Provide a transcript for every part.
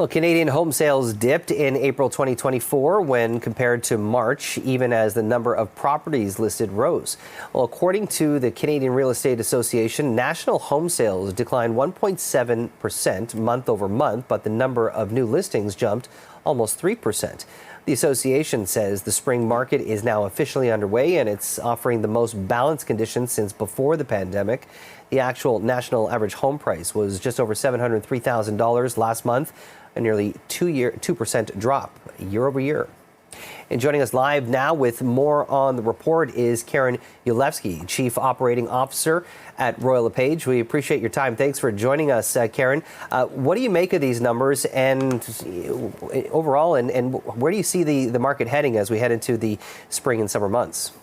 Well, Canadian home sales dipped in April 2024 when compared to March, even as the number of properties listed rose. Well, according to the Canadian Real Estate Association, national home sales declined 1.7% month over month, but the number of new listings jumped almost 3%. The association says the spring market is now officially underway and it's offering the most balanced conditions since before the pandemic. The actual national average home price was just over $703,000 last month, a nearly 2% drop year over year. And joining us live now with more on the report is Karen Ulevsky, Chief Operating Officer at Royal LePage. We appreciate your time. Thanks for joining us, Karen. What do you make of these numbers and overall, and where do you see the market heading as we head into the spring and summer months?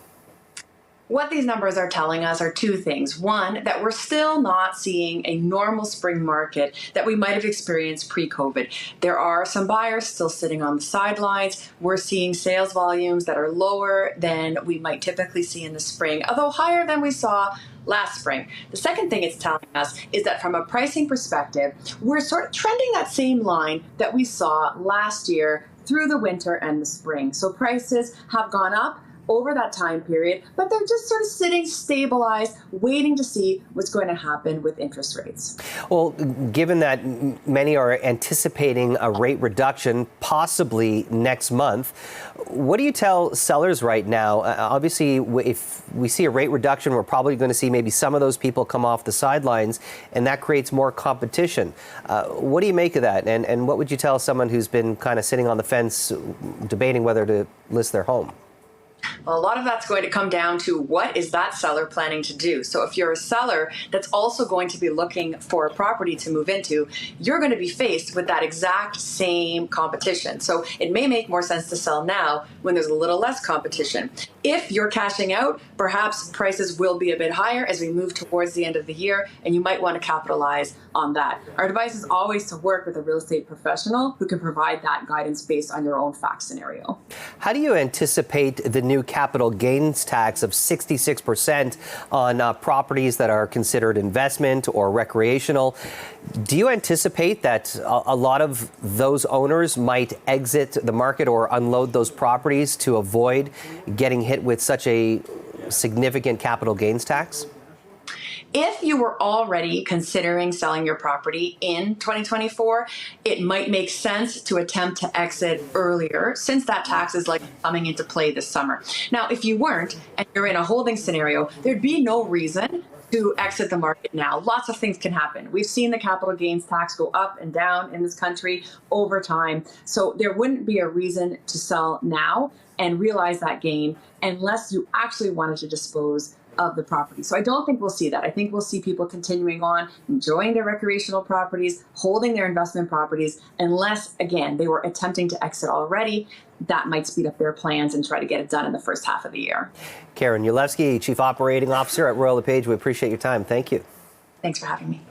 What these numbers are telling us are two things. One, that we're still not seeing a normal spring market that we might have experienced pre-COVID. There are some buyers still sitting on the sidelines. We're seeing sales volumes that are lower than we might typically see in the spring, although higher than we saw last spring. The second thing it's telling us is that from a pricing perspective, we're sort of trending that same line that we saw last year through the winter and the spring. So prices have gone up over that time period, but they're just sort of sitting stabilized, waiting to see what's going to happen with interest rates. Well, given that many are anticipating a rate reduction possibly next month, what do you tell sellers right now? Obviously, if we see a rate reduction, we're probably going to see maybe some of those people come off the sidelines, and that creates more competition. What do you make of that? And what would you tell someone who's been kind of sitting on the fence debating whether to list their home? Well, a lot of that's going to come down to what is that seller planning to do. So if you're a seller that's also going to be looking for a property to move into, you're going to be faced with that exact same competition. So it may make more sense to sell now when there's a little less competition. If you're cashing out, perhaps prices will be a bit higher as we move towards the end of the year, and you might want to capitalize on that. Our advice is always to work with a real estate professional who can provide that guidance based on your own fact scenario. How do you anticipate the new capital gains tax of 66% on properties that are considered investment or recreational? Do you anticipate that a lot of those owners might exit the market or unload those properties to avoid getting hit with such a significant capital gains tax? If you were already considering selling your property in 2024, it might make sense to attempt to exit earlier since that tax is like coming into play this summer. Now, if you weren't and you're in a holding scenario, there'd be no reason to exit the market now. Lots of things can happen. We've seen the capital gains tax go up and down in this country over time. So there wouldn't be a reason to sell now and realize that gain unless you actually wanted to dispose of the property. So I don't think we'll see that. I think we'll see people continuing on, enjoying their recreational properties, holding their investment properties, unless, again, they were attempting to exit already. That might speed up their plans and try to get it done in the first half of the year. Karen Ulevsky, Chief Operating Officer at Royal LePage. We appreciate your time. Thank you. Thanks for having me.